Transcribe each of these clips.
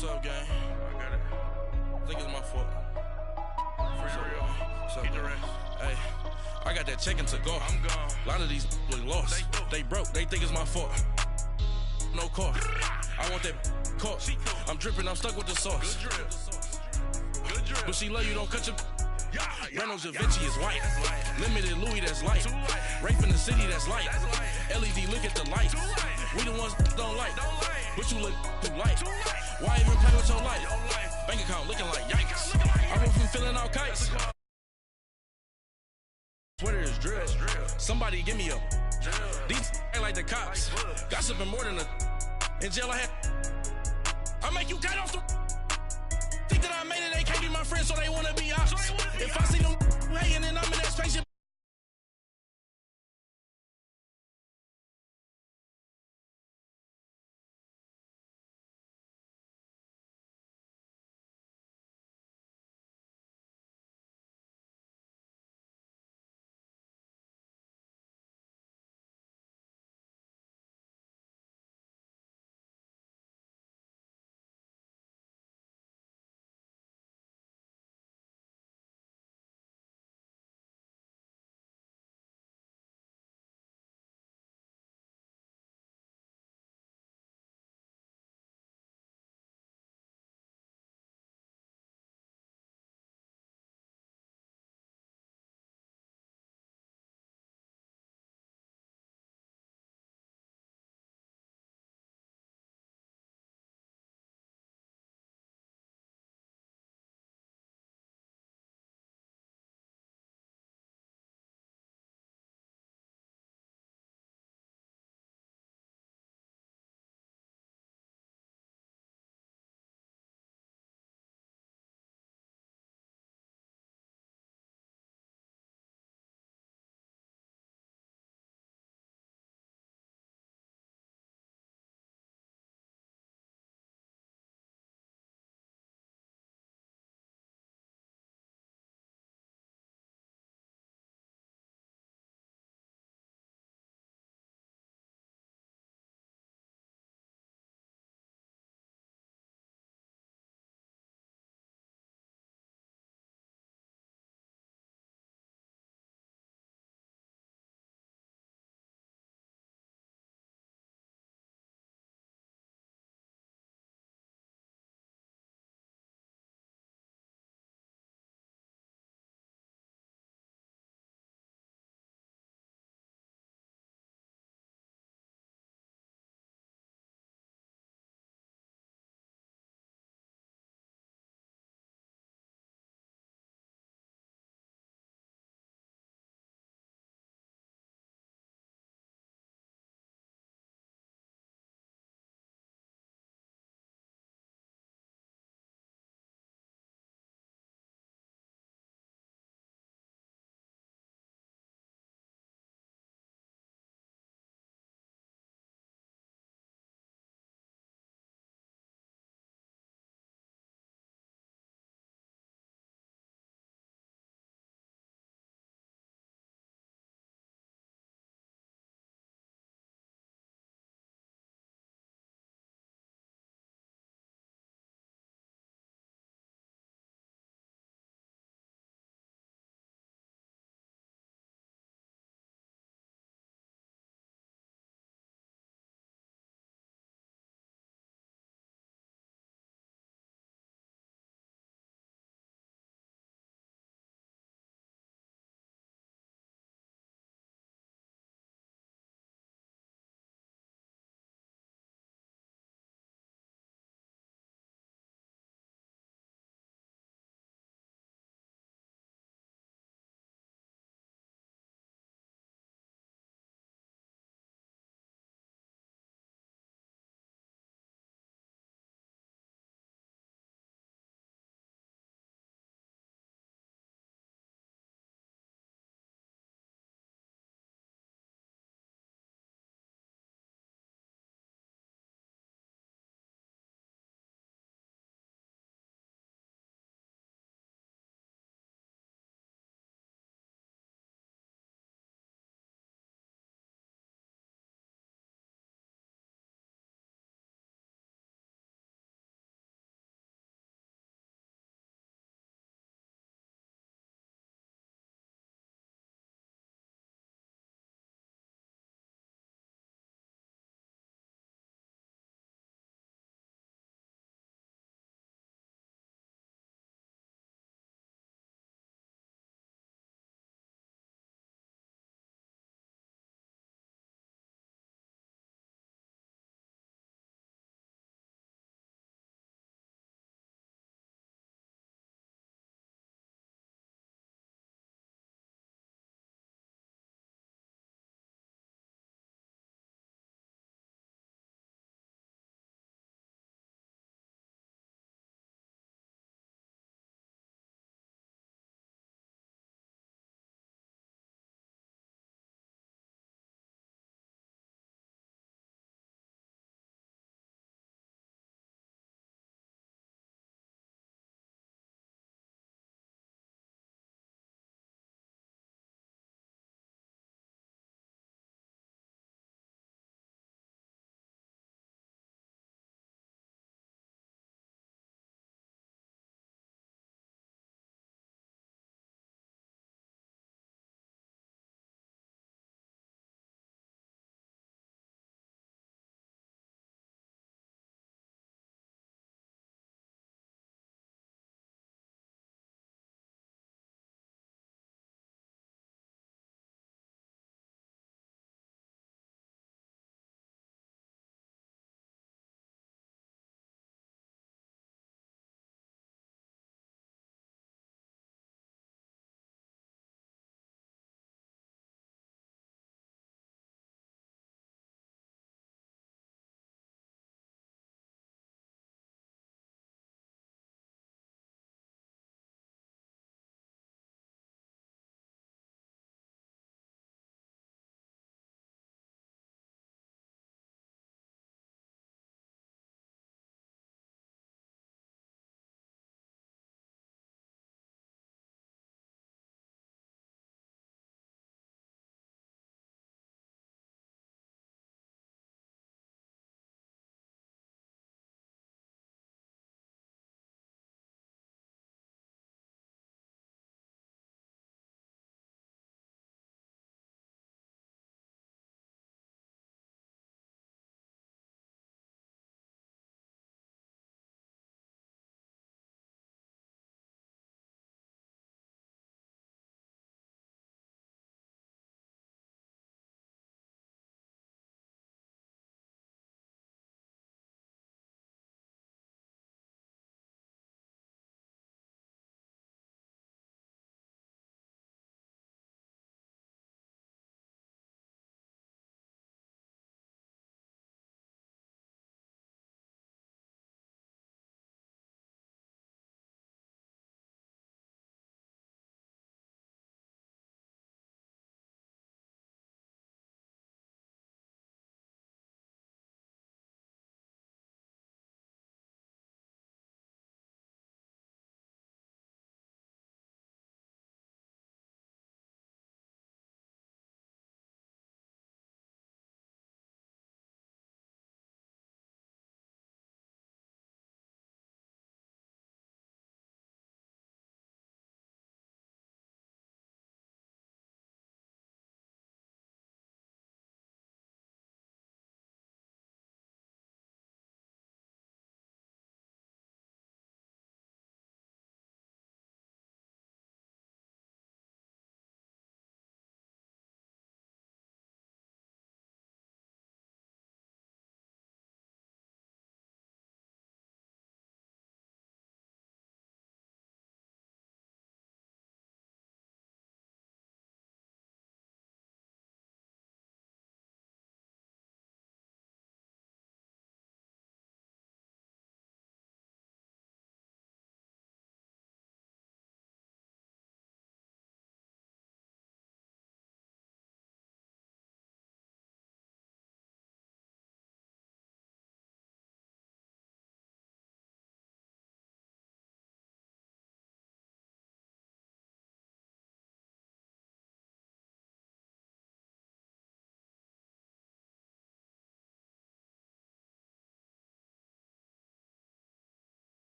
What's up, gang? I got it. I think it's my fault. For real. What's up, gang? Hey, I got that chicken to go. I'm gone. A lot of these look lost. They broke. They think it's my fault. No car. I want that caught. I'm dripping. I'm stuck with the sauce. Good drip. Good drip. But she love you. Don't cut your. Reynolds Da Vinci is white. Limited Louis, that's light. Rape in the city, that's light. LED, look at the light. We the ones don't like. But you look too light. Why even play with your life? Bank account looking like yikes. I went from filling out kites. Twitter is drill. Somebody give me a. These act like the cops. Gossiping more than a. In jail I had. I make you cut off the. Think that I made it, they can't be my friends, so they wanna be ops. If I see them hating and I'm in that spaceship.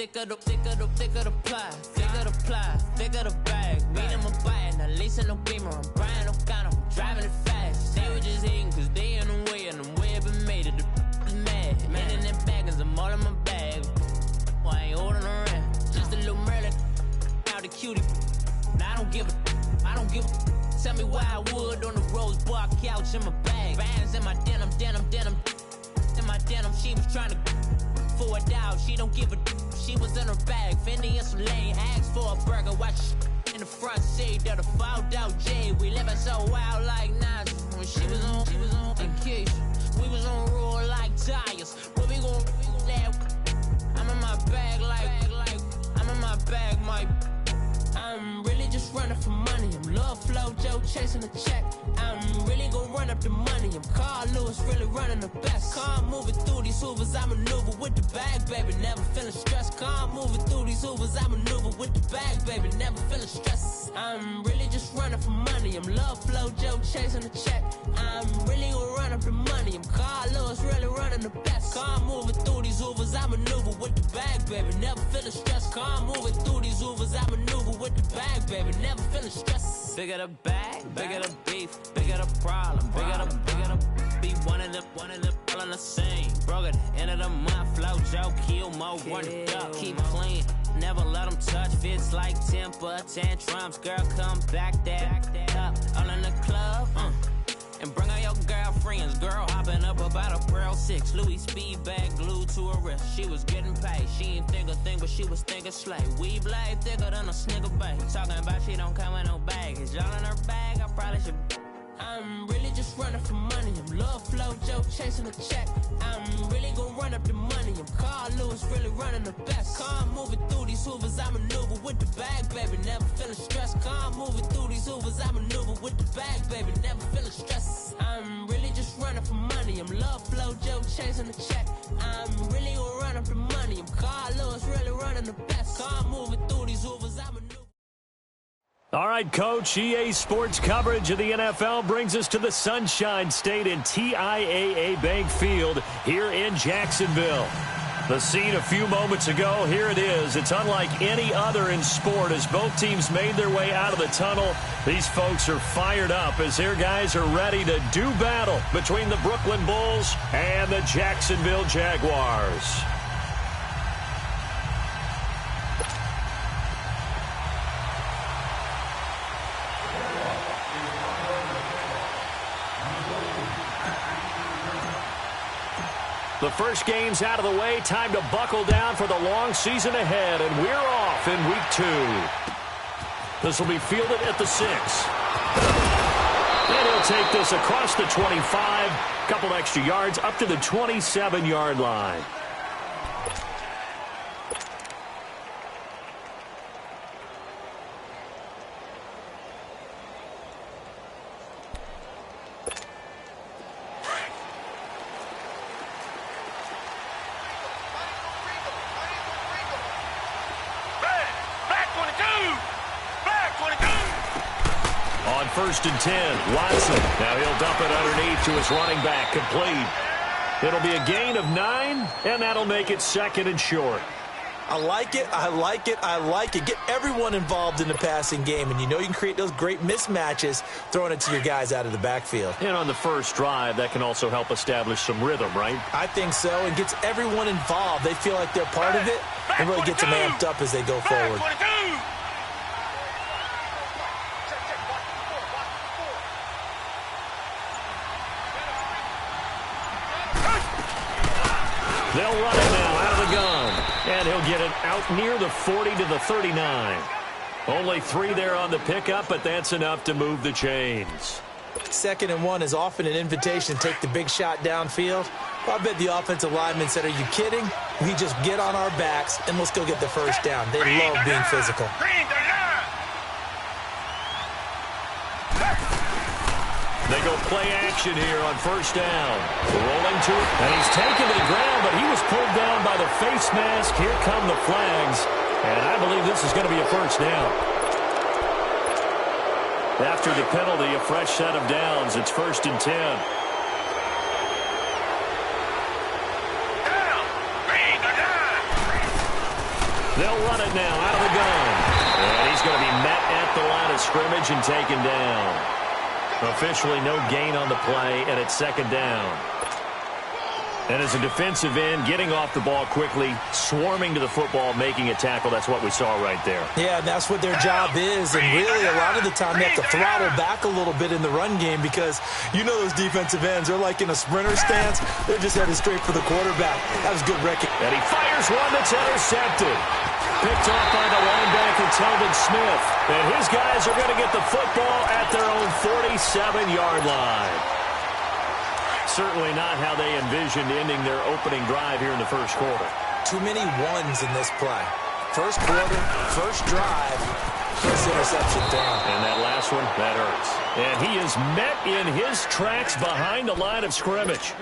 thicker the pie, thicker the bag. Meet him a bite, now listen no beamer. I'm Brian O'Connor, I'm driving it fast. They were just hating cause they in the way, and the way I've been made it, the is mad. Man in them baggins, I'm all in my bag. I ain't holding around, just a little Merlin, out the cutie. Now I don't give a. Tell me why I would on the rose bar couch in my bag. Bands in my denim. In my denim, she was trying to for it out. She don't give a. She was in her bag. Fendi and some lane hags for a burger. Watch in the front seat of the fouled out J. We living so wild like Nas. When she was on vacation, we was on roll like tires. What we gon' that? I'm in my bag like I'm in my bag, my. I'm really just running for money. I'm Love Flow Joe chasing the check. I'm really gonna run up the money. I'm Carl Lewis, really running the best. Calm moving through these Hoovers, I maneuver with the bag, baby. Never feeling stressed. Calm moving through these Hoovers, I maneuver with the bag, baby. Never feeling stressed. I'm really just running for money. I'm Love Flow Joe chasing the check. I'm really gonna run up the money. I'm Carl Lewis, really running the best. Calm moving through these Hoovers, I maneuver with the bag, baby. Never feeling stressed. Calm moving through these Hoovers, I maneuver with the bag, baby. Never feeling stressed. Bigger the bag, bigger the beef, bigger the problem, bigger the be one of them all in the same. Broke at the end of the month, Flow Joe, kill more, run it up, keep clean. Never let them touch, fits like temper tantrums. Girl, come back that up, all in the club, and bring out your girlfriends. Girl hopping up about a Pearl 6 Louis speed bag glued to her wrist. She was getting paid. She ain't think a thing, but she was thinking slay. We blade thicker than a snigger bag. Talking about she don't come with no baggage. Y'all in her bag, I probably should. I'm really just running for money. I'm Love Flow Joe chasing a check. I'm really gonna run up the money. I'm Carl Lewis, really running the best. Calm moving through these Hoovers, I maneuver with the bag, baby. Never feeling stressed. Calm moving through these Hoovers, I maneuver with the bag, baby. Never feeling stressed. I'm really just running for money. I'm Love Flow Joe chasing the check. I'm really gonna run up the money. I'm Carl Lewis, really running the best. Calm moving through these Hoovers, I maneuver. All right, Coach, EA Sports coverage of the NFL brings us to the Sunshine State in TIAA Bank Field here in Jacksonville. The scene a few moments ago, here it is. It's unlike any other in sport as both teams made their way out of the tunnel. These folks are fired up as their guys are ready to do battle between the Brooklyn Bulls and the Jacksonville Jaguars. The first game's out of the way. Time to buckle down for the long season ahead, and we're off in week 2. This will be fielded at the 6. And he'll take this across the 25, couple extra yards up to the 27-yard line. First and 10, Watson. Now he'll dump it underneath to his running back, complete. It'll be a gain of 9, and that'll make it 2nd and short. I like it. Get everyone involved in the passing game, and you know you can create those great mismatches throwing it to your guys out of the backfield. And on the first drive, that can also help establish some rhythm, right? I think so, and gets everyone involved. They feel like they're part of it, and really gets them amped up as they go forward. They'll run it now out of the gun. And he'll get it out near the 40 to the 39. Only 3 there on the pickup, but that's enough to move the chains. 2nd and 1 is often an invitation to take the big shot downfield. I bet the offensive lineman said, are you kidding? We just get on our backs and let's go get the first down. They love being physical. They go play action here on first down. Rolling to it, and he's taken to the ground, but he was pulled down by the face mask. Here come the flags, and I believe this is going to be a first down. After the penalty, a fresh set of downs. It's 1st and 10. They'll run it now out of the gun. And he's going to be met at the line of scrimmage and taken down. Officially no gain on the play, and it's second down. And as a defensive end, getting off the ball quickly, swarming to the football, making a tackle, that's what we saw right there. Yeah, that's what their job is. And really, a lot of the time, they have to throttle back a little bit in the run game because you know those defensive ends, they're like in a sprinter stance. They're just headed straight for the quarterback. That was good recognition. And he fires one that's intercepted. Picked off by the linebacker, Telvin Smith. And his guys are going to get the football at their own 47-yard line. Certainly not how they envisioned ending their opening drive here in the first quarter. Too many ones in this play. First quarter, first drive, first interception down. And that last one, that hurts. And he is met in his tracks behind the line of scrimmage.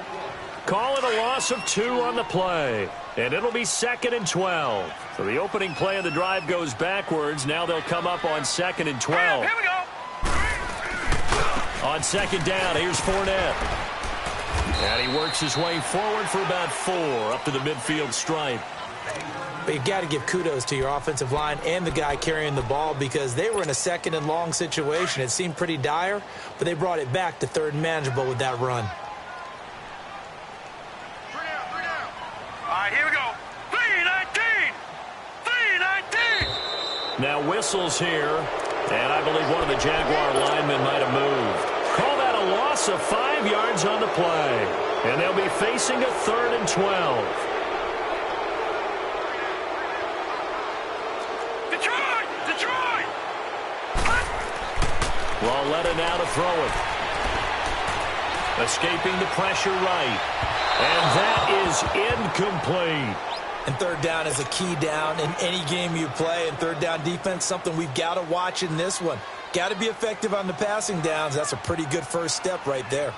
Call it a loss of 2 on the play. And it'll be 2nd and 12. So the opening play of the drive goes backwards. Now they'll come up on 2nd and 12. Here we go. On second down, here's Fournette. And he works his way forward for about 4 up to the midfield stripe. But you've got to give kudos to your offensive line and the guy carrying the ball because they were in a 2nd and long situation. It seemed pretty dire, but they brought it back to 3rd and manageable with that run. All right, here we go. 3-19. 3-19. Now whistles here, and I believe one of the Jaguar linemen might have moved. Call that a loss of 5 yards on the play. And they'll be facing a 3rd and 12. Detroit! Lauletta now to throw it. Escaping the pressure right. And that is incomplete. And 3rd down is a key down in any game you play. And 3rd down defense, something we've got to watch in this one. Got to be effective on the passing downs. That's a pretty good first step right there.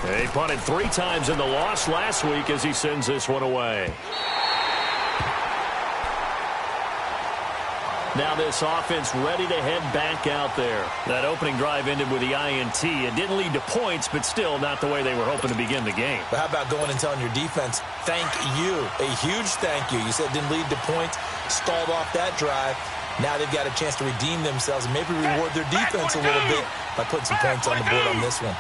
He punted 3 times in the loss last week as he sends this one away. Now this offense ready to head back out there. That opening drive ended with the INT. It didn't lead to points, but still not the way they were hoping to begin the game. But how about going and telling your defense, thank you, a huge thank you. You said it didn't lead to points, stalled off that drive. Now they've got a chance to redeem themselves and maybe reward their defense a little bit by putting some points on the board on this one.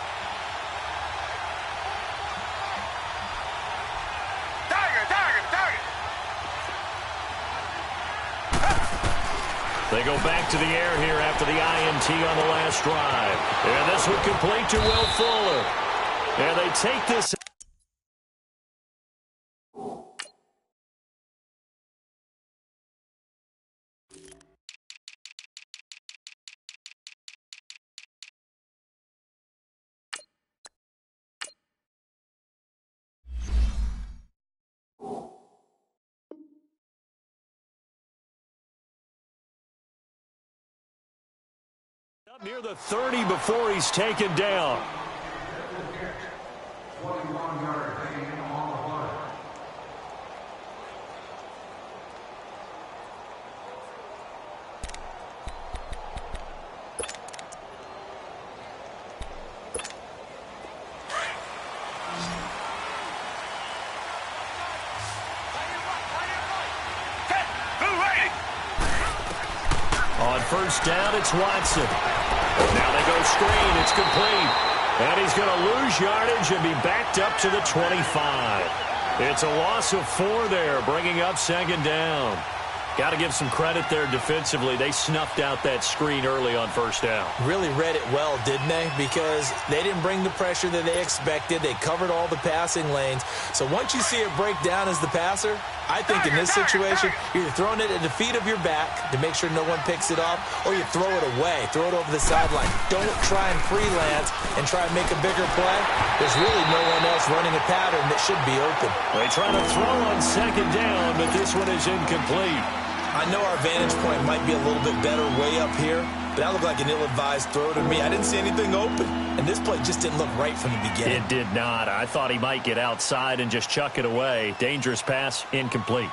They go back to the air here after the INT on the last drive. And this one complete to Will Fuller. And they take this. Up near the 30 before he's taken down. On first down, it's Watson. Now they go screen. It's complete. And he's going to lose yardage and be backed up to the 25. It's a loss of 4 there, bringing up second down. Got to give some credit there defensively. They snuffed out that screen early on first down. Really read it well, didn't they? Because they didn't bring the pressure that they expected. They covered all the passing lanes. So once you see it break down as the passer, I think in this situation, you're throwing it at the feet of your back to make sure no one picks it off, or you throw it away, throw it over the sideline. Don't try and freelance and try and make a bigger play. There's really no one else running a pattern that should be open. They try to throw on second down, but this one is incomplete. I know our vantage point might be a little bit better way up here, but that looked like an ill-advised throw to me. I didn't see anything open, and this play just didn't look right from the beginning. It did not. I thought he might get outside and just chuck it away. Dangerous pass, incomplete.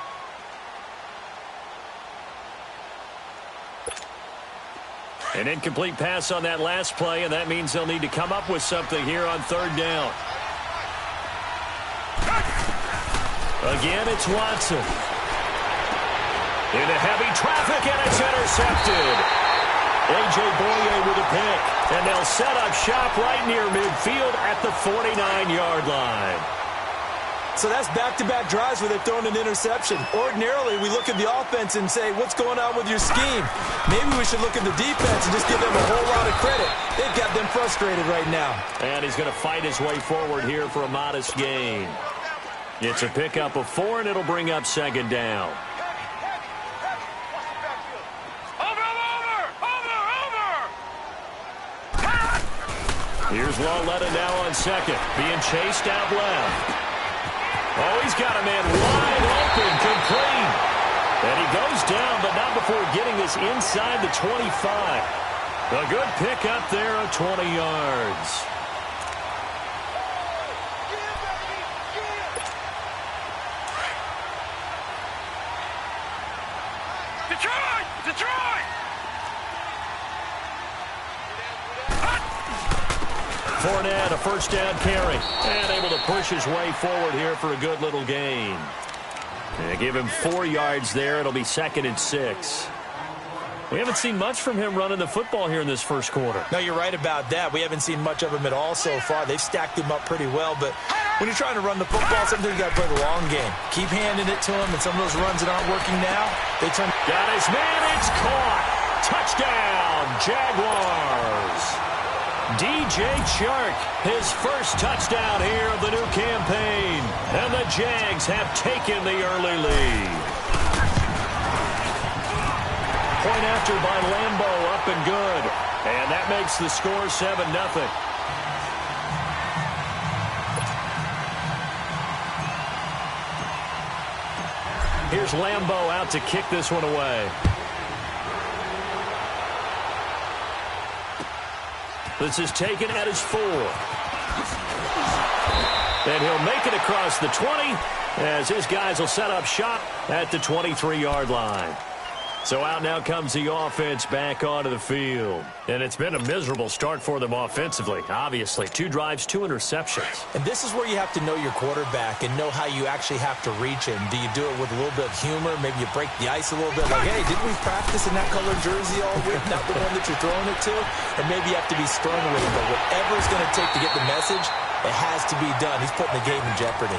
An incomplete pass on that last play, and that means they'll need to come up with something here on third down. Again, it's Watson. Into heavy traffic, and it's intercepted. A.J. Boye with a pick, and they'll set up shop right near midfield at the 49-yard line. So that's back-to-back drives where they've thrown an interception. Ordinarily, we look at the offense and say, what's going on with your scheme? Maybe we should look at the defense and just give them a whole lot of credit. They've got them frustrated right now. And he's going to fight his way forward here for a modest gain. It's a pickup of 4, and it'll bring up second down. Here's Lauletta now on second, being chased out left. Oh, he's got a man wide open, complete. And he goes down, but not before getting this inside the 25. A good pickup there of 20 yards. Detroit! Detroit! Fournette, a first down carry, and able to push his way forward here for a good little gain. They give him 4 yards there. It'll be 2nd and 6. We haven't seen much from him running the football here in this first quarter. No, you're right about that. We haven't seen much of him at all so far. They've stacked him up pretty well, but when you're trying to run the football, sometimes you got to play the long game. Keep handing it to him, and some of those runs that aren't working now, they turn. Got his man, it's caught. Touchdown, Jaguars. DJ Chark, his first touchdown here of the new campaign. And the Jags have taken the early lead. Point after by Lambeau, up and good. And that makes the score 7-0. Here's Lambeau out to kick this one away. This is taken at his 4. And he'll make it across the 20 as his guys will set up shop at the 23-yard line. So out now comes the offense back onto the field. And it's been a miserable start for them offensively, obviously. 2 drives, 2 interceptions. And this is where you have to know your quarterback and know how you actually have to reach him. Do you do it with a little bit of humor? Maybe you break the ice a little bit. Like, hey, didn't we practice in that colored jersey all week? Not the one that you're throwing it to? Or maybe you have to be stern with him. But whatever it's going to take to get the message, it has to be done. He's putting the game in jeopardy.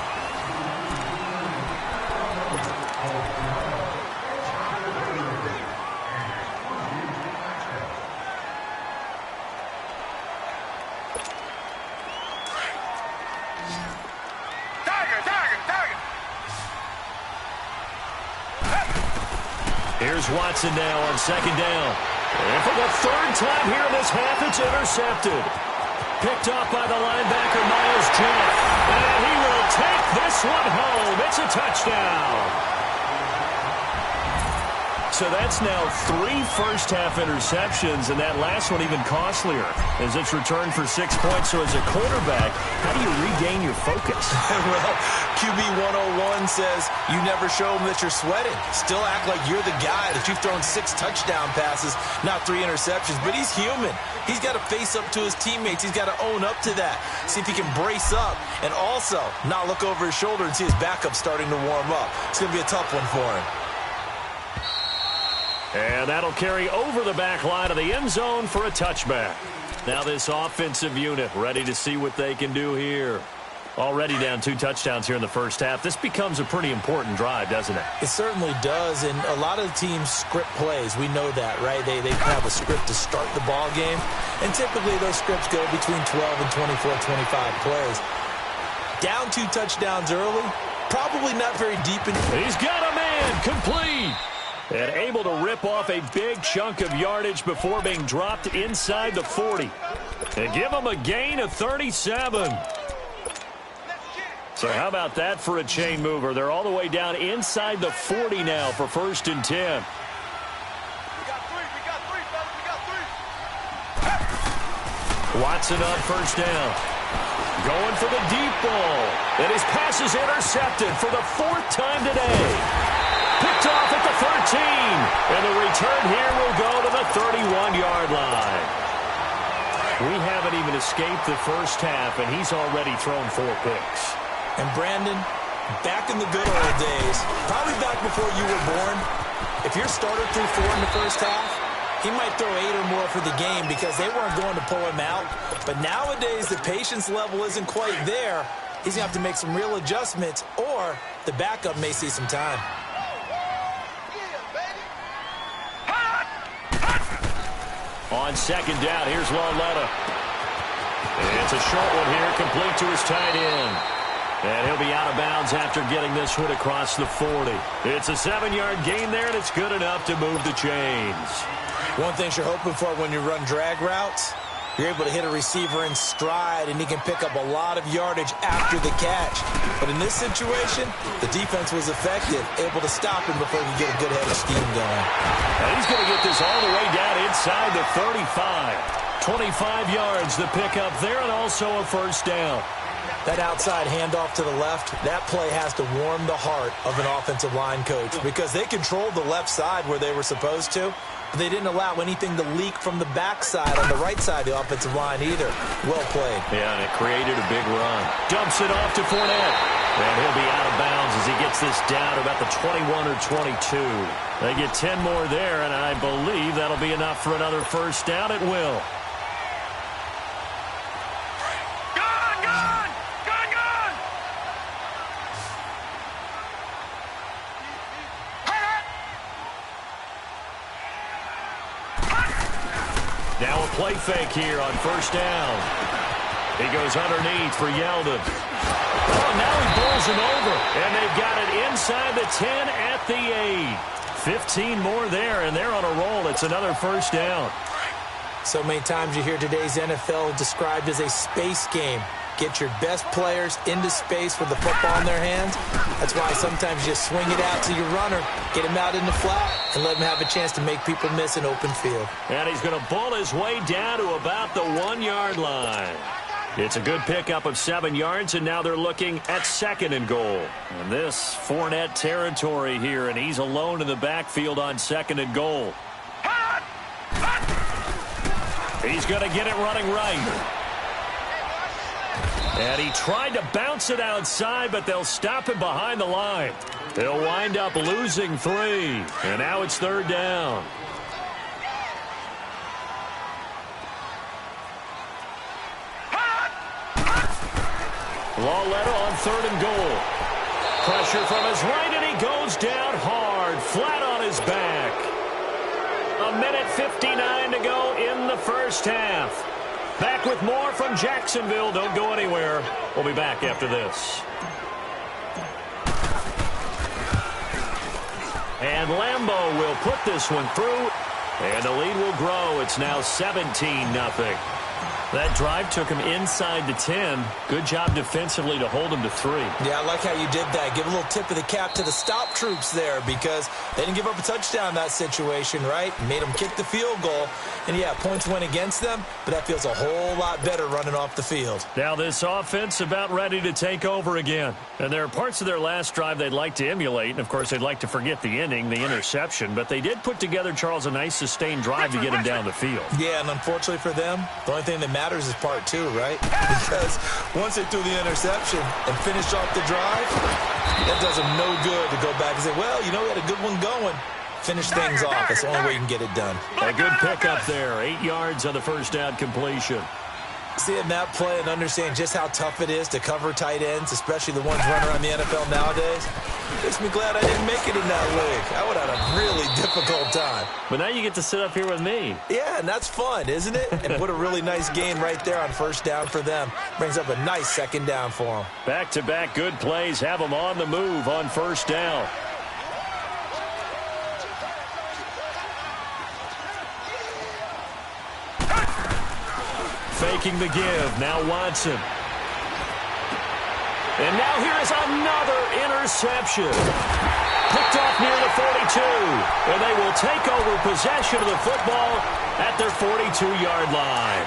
Here's Watson now on second down. And for the 3rd time here in this half, it's intercepted. Picked off by the linebacker, Miles Jack. And he will take this one home. It's a touchdown. So that's now 3 first-half interceptions, and that last one even costlier as it's returned for 6 points. So as a quarterback, how do you regain your focus? Well, QB 101 says you never show them that you're sweating. Still act like you're the guy, that you've thrown 6 touchdown passes, not 3 interceptions. But he's human. He's got to face up to his teammates. He's got to own up to that. See if he can brace up and also not look over his shoulder and see his backup starting to warm up. It's going to be a tough one for him. And that'll carry over the back line of the end zone for a touchback. Now this offensive unit ready to see what they can do here. Already down 2 touchdowns here in the first half. This becomes a pretty important drive, doesn't it? It certainly does, and a lot of the teams script plays. We know that, right? They have a script to start the ball game, and typically those scripts go between 12 and 24, 25 plays. Down 2 touchdowns early, probably not very deep in. He's got a man, complete. And able to rip off a big chunk of yardage before being dropped inside the 40. And give him a gain of 37. So how about that for a chain mover? They're all the way down inside the 40 now for 1st and 10. We got 3, fellas, we got 3. Watson on 1st down. Going for the deep ball. And his pass is intercepted for the 4th time today. Picked off at the 13. And the return here will go to the 31-yard line. We haven't even escaped the first half, and he's already thrown 4 picks. And Brandon, Back in the good old days, probably back before you were born, if your starter threw 4 in the first half, he might throw 8 or more for the game because they weren't going to pull him out. But nowadays, the patience level isn't quite there. He's going to have to make some real adjustments, or the backup may see some time. On second down, here's Lauletta. It's a short one here, complete to his tight end. And he'll be out of bounds after getting this one across the 40. It's a 7-yard gain there, and it's good enough to move the chains. One thing you're hoping for when you run drag routes, you're able to hit a receiver in stride, and he can pick up a lot of yardage after the catch. But in this situation, the defense was effective, able to stop him before he could get a good head of steam going. And he's going to get this all the way down inside the 35. 25 yards to pick up there, and also a first down. That outside handoff to the left, that play has to warm the heart of an offensive line coach because they controlled the left side where they were supposed to, but they didn't allow anything to leak from the backside on the right side of the offensive line either. Well played. Yeah, and it created a big run. Dumps it off to Fournette. And he'll be out of bounds as he gets this down to about the 21 or 22. They get 10 more there, and I believe that'll be enough for another first down. It will. Now a play fake here on first down. He goes underneath for Yeldon. Oh, now he bowls him over. And they've got it inside the 10 at the 8. 15 more there, and they're on a roll. It's another first down. So many times you hear today's NFL described as a space game. Get your best players into space with the football in their hands. That's why sometimes you just swing it out to your runner, get him out in the flat, and let him have a chance to make people miss an open field. And he's going to bull his way down to about the 1-yard line. It's a good pickup of 7 yards, and now they're looking at 2nd and goal. And this Fournette territory here, and he's alone in the backfield on 2nd and goal. He's going to get it running right. And he tried to bounce it outside, but they'll stop him behind the line. They'll wind up losing 3. And now it's 3rd down. Lauletta on 3rd and goal. Pressure from his right, and he goes down hard, flat on his back. 1:59 to go in the first half. Back with more from Jacksonville. Don't go anywhere. We'll be back after this. And Lambeau will put this one through. And the lead will grow. It's now 17-0. That drive took him inside the 10. Good job defensively to hold him to 3. Yeah, I like how you did that. Give a little tip of the cap to the stop troops there because they didn't give up a touchdown in that situation, right? Made them kick the field goal. And, yeah, points went against them, but that feels a whole lot better running off the field. Now this offense about ready to take over again. And there are parts of their last drive they'd like to emulate. And, of course, they'd like to forget the ending, the interception. But they did put together, Charles, a nice sustained drive to get him down the field. Yeah, and unfortunately for them, the only thing that matters is part 2, right? Because once they threw the interception and finished off the drive, that does them no good to go back and say, well, you know, we had a good one going. Finish things off. That's the only way you can get it done. A good pickup there. 8 yards on the first down completion. Seeing that play and understanding just how tough it is to cover tight ends, especially the ones running around the NFL nowadays, makes me glad I didn't make it in that league. I would have had a really difficult time. But now you get to sit up here with me. Yeah, and that's fun, isn't it? And what a really nice gain right there on first down for them. Brings up a nice 2nd down for them. Back-to-back good plays have them on the move on first down. Faking the give. Now Watson. And now here is another interception. Picked off near the 42. And they will take over possession of the football at their 42-yard line.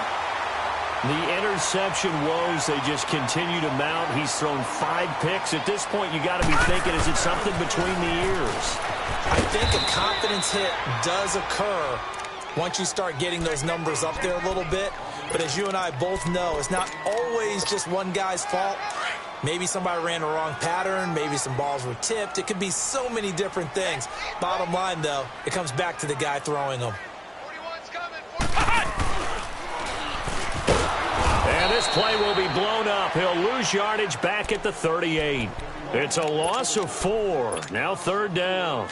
The interception woes, they just continue to mount. He's thrown 5 picks. At this point, you got to be thinking, is it something between the ears? I think a confidence hit does occur once you start getting those numbers up there a little bit. But as you and I both know, it's not always just one guy's fault. Maybe somebody ran the wrong pattern. Maybe some balls were tipped. It could be so many different things. Bottom line, though, it comes back to the guy throwing them. 41's coming. And this play will be blown up. He'll lose yardage back at the 38. It's a loss of 4. Now 3rd down.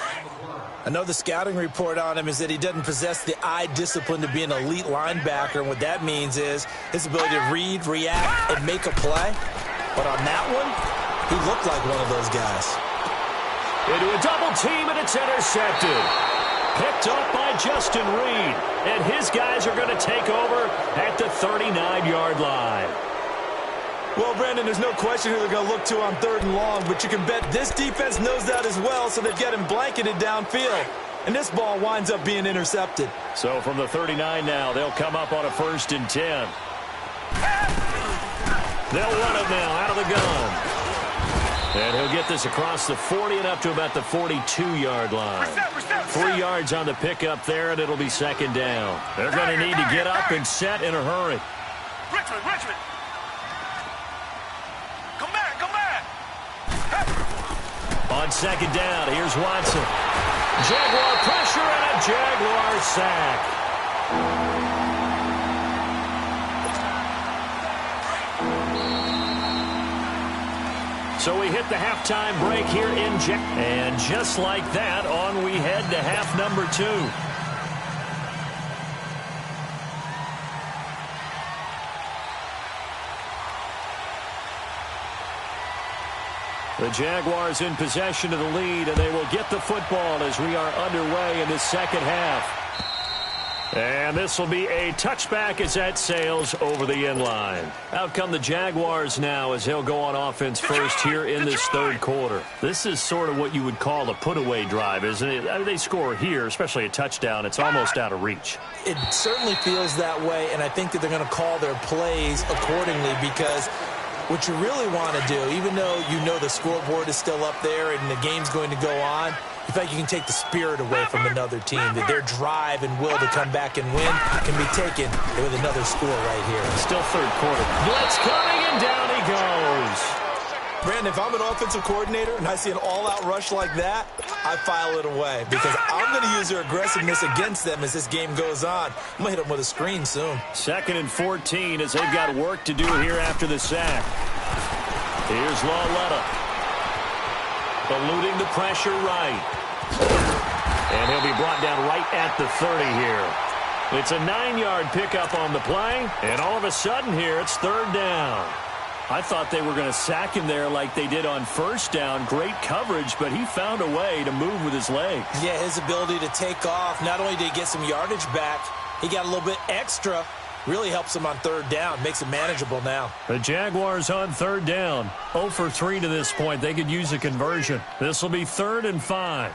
I know the scouting report on him is that he doesn't possess the eye discipline to be an elite linebacker. And what that means is his ability to read, react, and make a play. But on that one, he looked like one of those guys. Into a double team, and it's intercepted. Picked up by Justin Reed. And his guys are going to take over at the 39-yard line. Well, Brandon, there's no question who they're going to look to on 3rd and long, but you can bet this defense knows that as well, so they've got him blanketed downfield. And this ball winds up being intercepted. So from the 39 now, they'll come up on a 1st and 10. They'll run it now out of the gun. And he'll get this across the 40 and up to about the 42-yard line. 3 yards on the pickup there, and it'll be 2nd down. They're going to need to get up and set in a hurry. Richmond. Come back. On 2nd down, here's Watson. Jaguar pressure and a Jaguar sack. So we hit the halftime break here in and just like that, on we head to half number 2. The Jaguars in possession of the lead, and they will get the football as we are underway in the 2nd half. And this will be a touchback as that sails over the end line. Out come the Jaguars now as he'll go on offense first here in this 3rd quarter. This is sort of what you would call a put-away drive, isn't it? I mean, they score here, especially a touchdown. It's almost out of reach. It certainly feels that way, and I think that they're going to call their plays accordingly because what you really want to do, even though you know the scoreboard is still up there and the game's going to go on, in fact, you can take the spirit away from another team. That their drive and will to come back and win can be taken with another score right here. Still 3rd quarter. Blitz coming, and down he goes. Brandon, if I'm an offensive coordinator and I see an all-out rush like that, I file it away because I'm going to use their aggressiveness against them as this game goes on. I'm going to hit them with a screen soon. 2nd and 14 as they've got work to do here after the sack. Here's Lawletta. Eluding the pressure right. And he'll be brought down right at the 30 here. It's a 9-yard pickup on the play, and all of a sudden here it's 3rd down. I thought they were going to sack him there like they did on 1st down. Great coverage, but he found a way to move with his legs. Yeah, his ability to take off, not only did he get some yardage back, he got a little bit extra. Really helps him on 3rd down. Makes it manageable now. The Jaguars on 3rd down. 0 for 3 to this point. They could use a conversion. This will be 3rd and 5.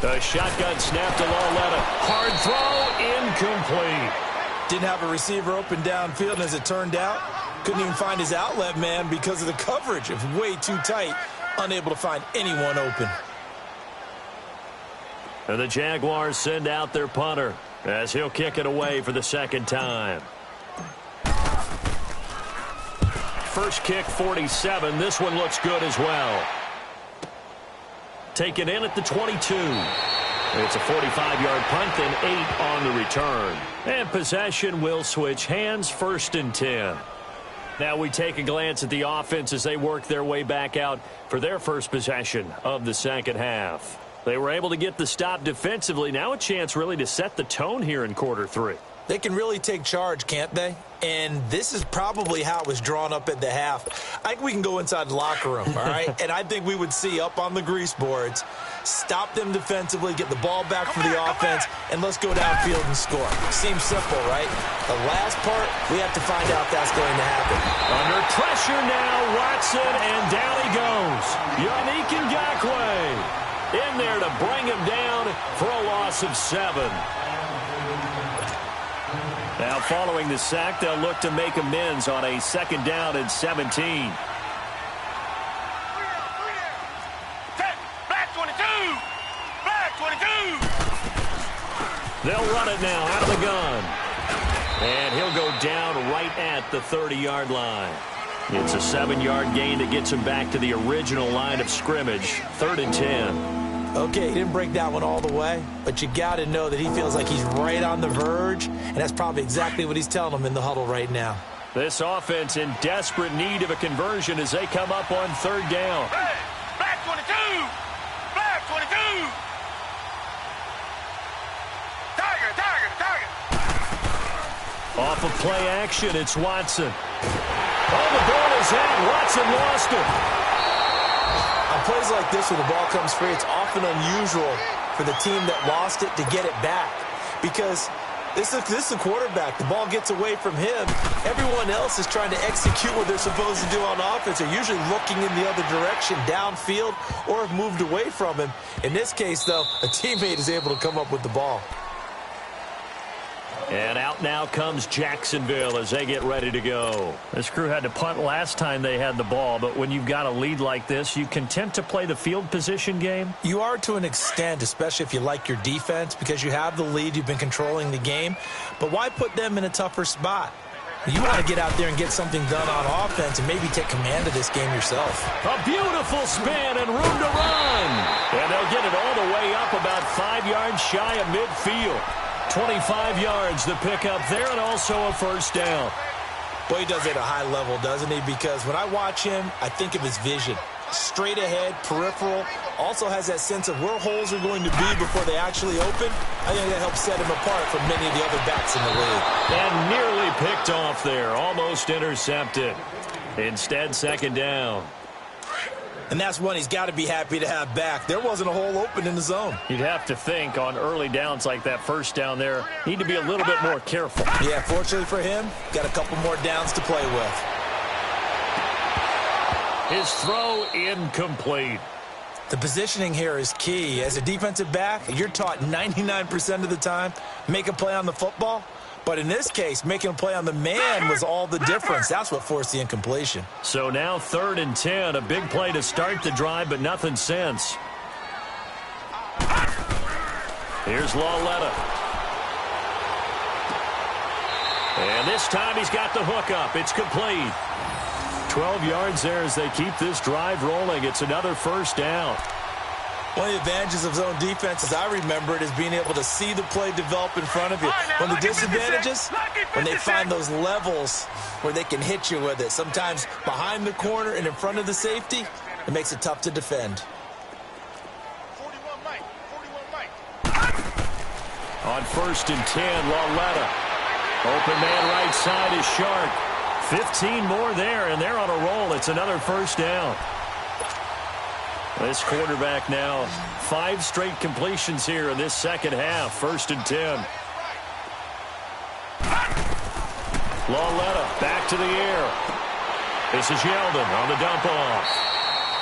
The shotgun snap to Lawletta. Hard throw, incomplete. Didn't have a receiver open downfield, and as it turned out, couldn't even find his outlet man because of the coverage. It was way too tight. Unable to find anyone open. And the Jaguars send out their punter as he'll kick it away for the 2nd time. First kick, 47. This one looks good as well. Taken in at the 22. It's a 45-yard punt and 8 on the return. And possession will switch hands, 1st and 10. Now we take a glance at the offense as they work their way back out for their first possession of the 2nd half. They were able to get the stop defensively. Now a chance really to set the tone here in quarter 3. They can really take charge, can't they? And this is probably how it was drawn up at the half. I think we can go inside the locker room, all right? And I think we would see up on the grease boards, stop them defensively, get the ball back for the offense, and let's go downfield and score. Seems simple, right? The last part, we have to find out if that's going to happen. Under pressure now, Watson, and down he goes. Yannick Ngakoue in there to bring him down for a loss of 7. Now following the sack, they'll look to make amends on a 2nd down and 17. Black 22! Black 22! They'll run it now out of the gun. And he'll go down right at the 30-yard line. It's a 7-yard gain that gets him back to the original line of scrimmage. 3rd and 10. Okay, he didn't break that one all the way, but you got to know that he feels like he's right on the verge, and that's probably exactly what he's telling them in the huddle right now. This offense in desperate need of a conversion as they come up on 3rd down. Hey, black 22! Black 22! Tiger, tiger, tiger! Off of play action, it's Watson. Oh, the ball is out. Watson lost it. On plays like this where the ball comes free, it's often unusual for the team that lost it to get it back because this is a quarterback. The ball gets away from him. Everyone else is trying to execute what they're supposed to do on offense. They're usually looking in the other direction, downfield, or have moved away from him. In this case, though, a teammate is able to come up with the ball. And out now comes Jacksonville as they get ready to go. This crew had to punt last time they had the ball, but when you've got a lead like this, you content to play the field position game? You are to an extent, especially if you like your defense, because you have the lead, you've been controlling the game. But why put them in a tougher spot? You want to get out there and get something done on offense and maybe take command of this game yourself. A beautiful spin and room to run. And they'll get it all the way up about 5 yards shy of midfield. 25 yards the pickup there, and also a 1st down. Boy, he does it at a high level, doesn't he? Because when I watch him, I think of his vision. Straight ahead, peripheral, also has that sense of where holes are going to be before they actually open. I think that helps set him apart from many of the other backs in the league. And nearly picked off there, almost intercepted. Instead, 2nd down. And that's one he's got to be happy to have back. There wasn't a hole open in the zone. You'd have to think on early downs like that 1st down there, need to be a little bit more careful. Yeah, fortunately for him, got a couple more downs to play with. His throw incomplete. The positioning here is key. As a defensive back, you're taught 99% of the time, make a play on the football. But in this case, making a play on the man was all the difference. That's what forced the incompletion. So now 3rd and 10, a big play to start the drive, but nothing since. Here's Lawletta. And this time he's got the hook up. It's complete. 12 yards there as they keep this drive rolling. It's another 1st down. One of the advantages of zone defense, as I remember it, is being able to see the play develop in front of you. One of the disadvantages, when they find those levels where they can hit you with it, sometimes behind the corner and in front of the safety, it makes it tough to defend. 41 Mike. 41 Mike. On 1st and 10, Lawletta. Open man right side is Shark. 15 more there, and they're on a roll. It's another 1st down. This quarterback now, 5 straight completions here in this 2nd half. 1st and 10. Lawletta back to the air. This is Yeldon on the dump off.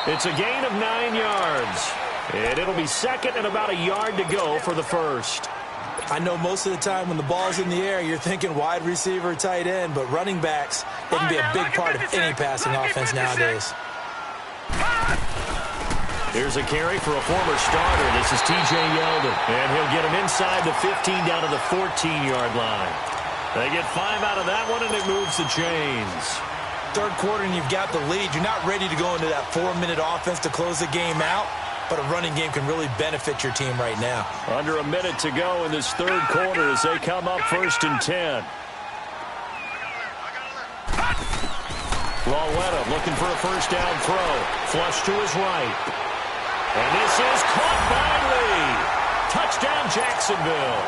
It's a gain of 9 yards. And it'll be 2nd and about a yard to go for the 1st. I know most of the time when the ball's in the air, you're thinking wide receiver, tight end, but running backs, they can be a big part of any passing offense nowadays. Here's a carry for a former starter. This is T.J. Yeldon. And he'll get him inside the 15 down to the 14-yard line. They get 5 out of that one, and it moves the chains. 3rd quarter, and you've got the lead. You're not ready to go into that 4-minute offense to close the game out, but a running game can really benefit your team right now. Under a minute to go in this 3rd quarter as they come up 1st and 10. Lawletta looking for a 1st down throw. Flush to his right. And this is caught by Lee. Touchdown, Jacksonville.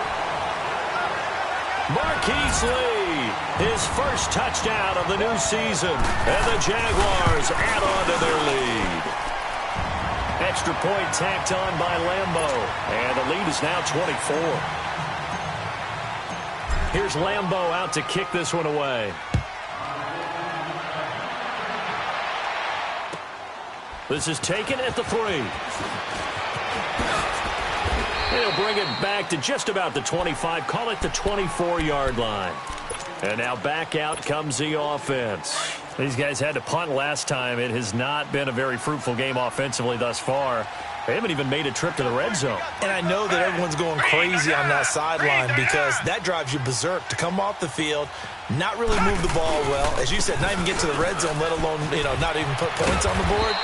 Marquise Lee, his 1st touchdown of the new season. And the Jaguars add on to their lead. Extra point tacked on by Lambo. And the lead is now 24. Here's Lambo out to kick this one away. This is taken at the 3. He'll bring it back to just about the 25. Call it the 24-yard line. And now back out comes the offense. These guys had to punt last time. It has not been a very fruitful game offensively thus far. They haven't even made a trip to the red zone. And I know that everyone's going crazy on that sideline because that drives you berserk to come off the field, not really move the ball well. As you said, not even get to the red zone, let alone, not even put points on the board.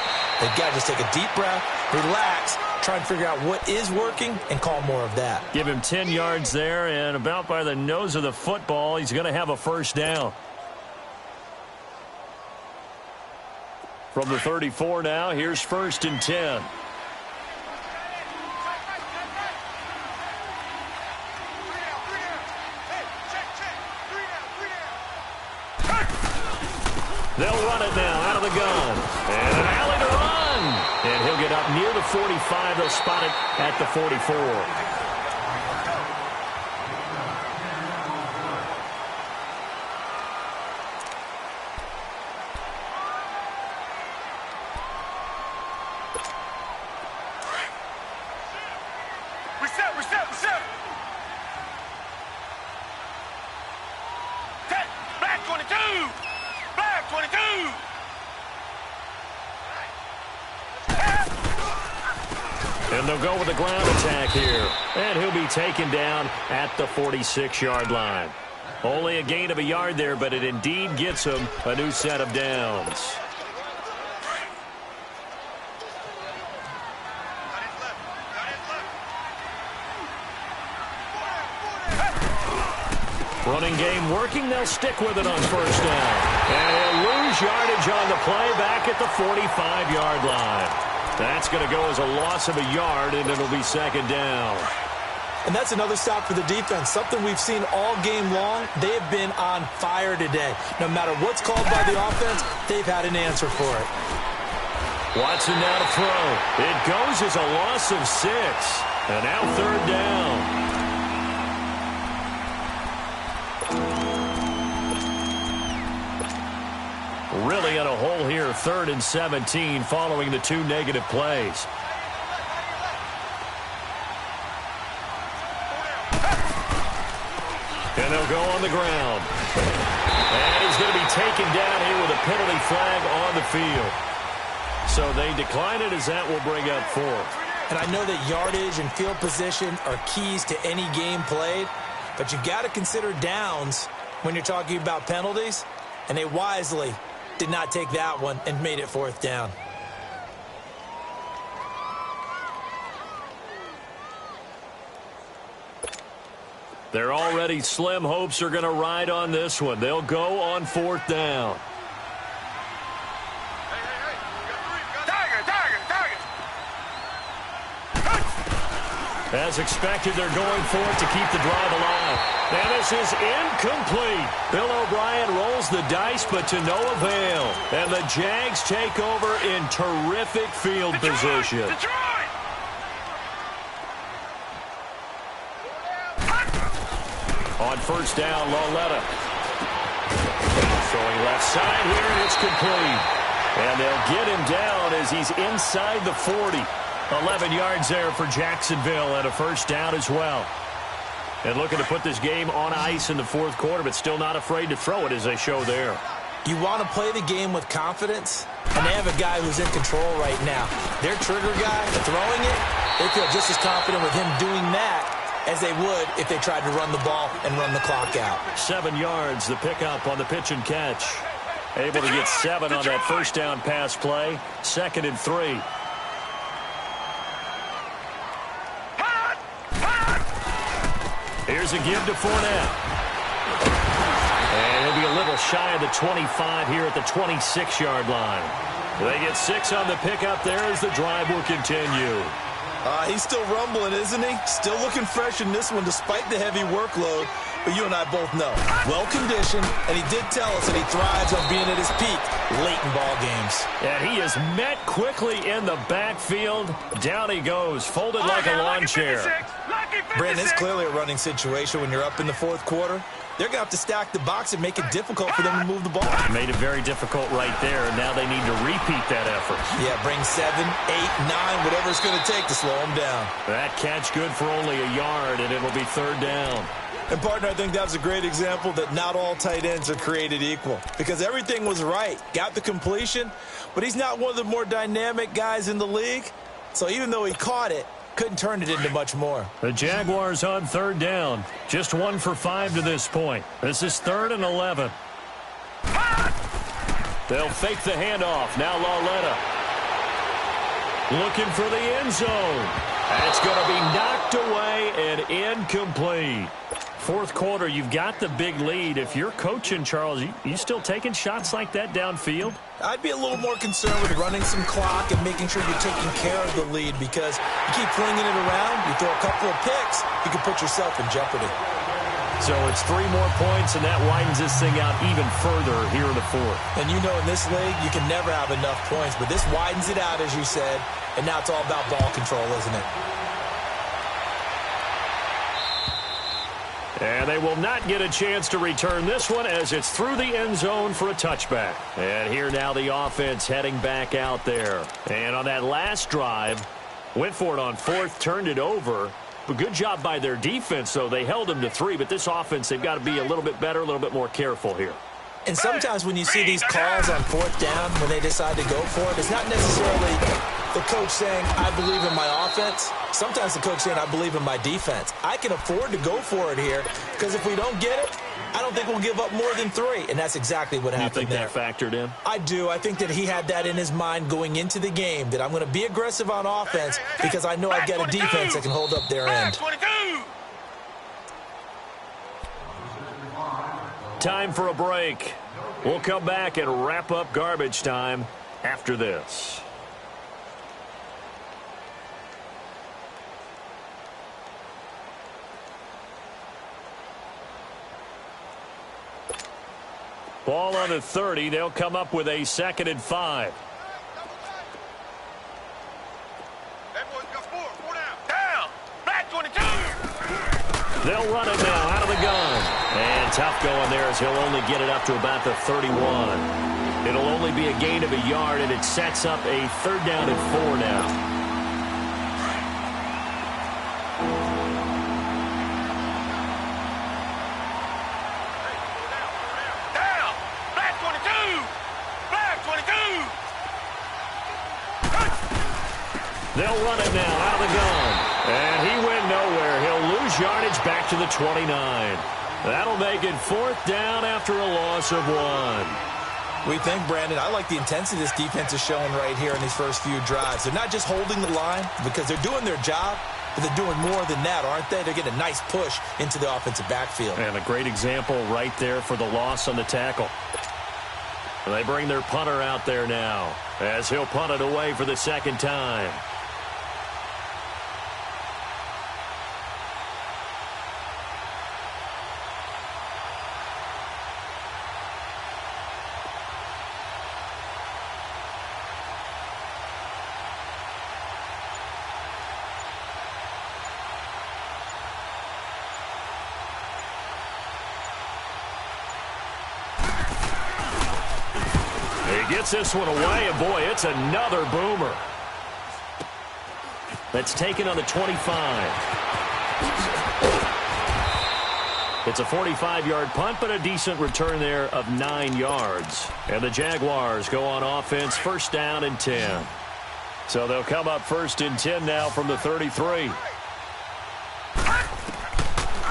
They've got to just take a deep breath, relax, try and figure out what is working, and call more of that. Give him 10 yards there, and about by the nose of the football, he's going to have a first down. From the 34 now, here's 1st and 10. They'll run it now out of the gun. And an alley to run. And he'll get up near the 45. They'll spot it at the 44. Reset. Black 22. Black 22. And they'll go with the ground attack here. And he'll be taken down at the 46-yard line. Only a gain of a yard there, but it indeed gets him a new set of downs. Running game working. They'll stick with it on first down. And he'll lose yardage on the play back at the 45-yard line. That's going to go as a loss of a yard, and it'll be second down. And that's another stop for the defense, something we've seen all game long. They have been on fire today. No matter what's called by the offense, they've had an answer for it. Watson now to throw. It goes as a loss of 6. And now third down. Really in a hole here, 3rd and 17 following the 2 negative plays. And they'll go on the ground. And he's going to be taken down here with a penalty flag on the field. So they decline it as that will bring up 4th. And I know that yardage and field position are keys to any game played, but you've got to consider downs when you're talking about penalties, and they wisely did not take that one and made it 4th down. Their already slim hopes are going to ride on this one. They'll go on 4th down. As expected, they're going for it to keep the drive alive. And this is incomplete. Bill O'Brien rolls the dice, but to no avail. And the Jags take over in terrific field position. On first down, Loletta. Throwing left side here, and it's complete. And they'll get him down as he's inside the 40. 11 yards there for Jacksonville and a first down as well. And looking to put this game on ice in the 4th quarter, but still not afraid to throw it as they show there. You want to play the game with confidence, and they have a guy who's in control right now. Their trigger guy, throwing it, they feel just as confident with him doing that as they would if they tried to run the ball and run the clock out. 7 yards, the pickup on the pitch and catch. Able to get 7 on that first down pass play. 2nd and 3. Here's a give to Fournette. And he'll be a little shy of the 25 here at the 26-yard line. They get 6 on the pickup there as the drive will continue. He's still rumbling, isn't he? Still looking fresh in this one despite the heavy workload. But you and I both know, well-conditioned, and he did tell us that he thrives on being at his peak late in ball games. And he is met quickly in the backfield. Down he goes, folded like a lawn chair. Brandon, it's clearly a running situation when you're up in the 4th quarter. They're going to have to stack the box and make it difficult for them to move the ball. Made it very difficult right there, and now they need to repeat that effort. Yeah, bring 7, 8, 9, whatever it's going to take to slow them down. That catch good for only a yard, and it'll be third down. And, partner, I think that was a great example that not all tight ends are created equal because everything was right. Got the completion, but he's not one of the more dynamic guys in the league. So even though he caught it, couldn't turn it into much more. The Jaguars on third down. Just 1 for 5 to this point. This is 3rd and 11. They'll fake the handoff. Now Lauletta. Looking for the end zone. That's going to be knocked away and incomplete. Fourth quarter, you've got the big lead. If you're coaching, Charles, you still taking shots like that downfield? I'd be a little more concerned with running some clock and making sure you're taking care of the lead because you keep flinging it around, you throw a couple of picks, you can put yourself in jeopardy. So it's 3 more points, and that widens this thing out even further here in the fourth. And you know in this league, you can never have enough points, but this widens it out, as you said, and now it's all about ball control, isn't it? And they will not get a chance to return this one as it's through the end zone for a touchback. And here now the offense heading back out there. And on that last drive, went for it on 4th, turned it over. But good job by their defense, though. They held them to 3, but this offense, they've got to be a little bit better, a little bit more careful here. And sometimes when you see these calls on 4th down, when they decide to go for it, it's not necessarily the coach saying, I believe in my offense. Sometimes the coach saying, I believe in my defense. I can afford to go for it here because if we don't get it, I don't think we'll give up more than 3. And that's exactly what happened there. You think that factored in? I do. I think that he had that in his mind going into the game, that I'm going to be aggressive on offense because I know I've got a defense that can hold up their end. Time for a break. We'll come back and wrap up garbage time after this. Ball on the 30. They'll come up with a 2nd and 5. They'll run it now out of the gun. And tough going there as he'll only get it up to about the 31. It'll only be a gain of a yard, and it sets up a 3rd down and 4 now. They'll run it now out of the gun. And he went nowhere. He'll lose yardage back to the 29. That'll make it 4th down after a loss of 1. We think, Brandon, I like the intensity this defense is showing right here in these first few drives. They're not just holding the line because they're doing their job, but they're doing more than that, aren't they? They're getting a nice push into the offensive backfield. And a great example right there for the loss on the tackle. They bring their punter out there now as he'll punt it away for the 2nd time. Gets this one away, and boy, it's another boomer. That's taken on the 25. It's a 45-yard punt, but a decent return there of 9 yards. And the Jaguars go on offense, 1st down and 10. So they'll come up 1st and 10 now from the 33.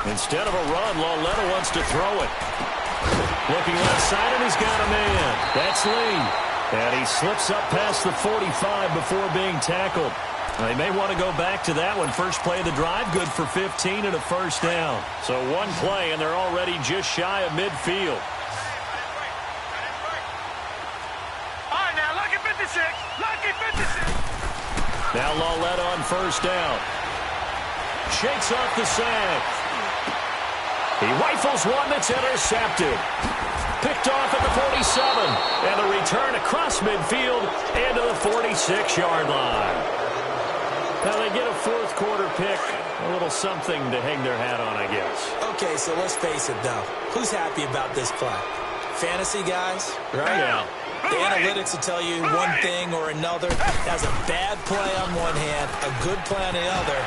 Instead of a run, Lauletta wants to throw it. Looking left side, and he's got a man. That's Lee. And he slips up past the 45 before being tackled. They may want to go back to that one. First play of the drive, good for 15 and a 1st down. So one play, and they're already just shy of midfield. All right, now, lucky 56. Lucky 56. Now Lauletta on 1st down. Shakes off the sack. He rifles one that's intercepted. Picked off at the 47. And the return across midfield into the 46-yard line. Now they get a 4th quarter pick. A little something to hang their hat on, I guess. Okay, so let's face it, though. Who's happy about this play? Fantasy guys, right? Yeah. The analytics will tell you one thing or another. That's a bad play on one hand, a good play on the other,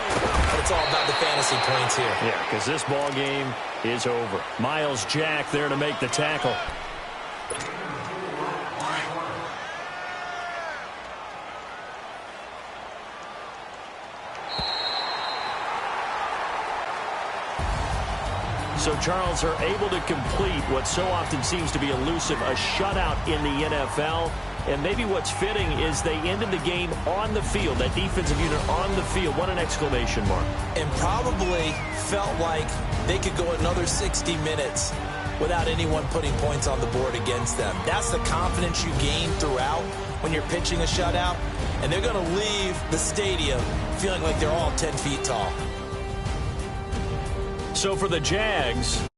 but it's all about the fantasy points here. Yeah, because this ball game is over. Miles Jack there to make the tackle. So Charles are able to complete what so often seems to be elusive, a shutout in the NFL. And maybe what's fitting is they ended the game on the field, that defensive unit on the field. What an exclamation mark. And probably felt like they could go another 60 minutes without anyone putting points on the board against them. That's the confidence you gain throughout when you're pitching a shutout. And they're going to leave the stadium feeling like they're all 10 feet tall. So for the Jags,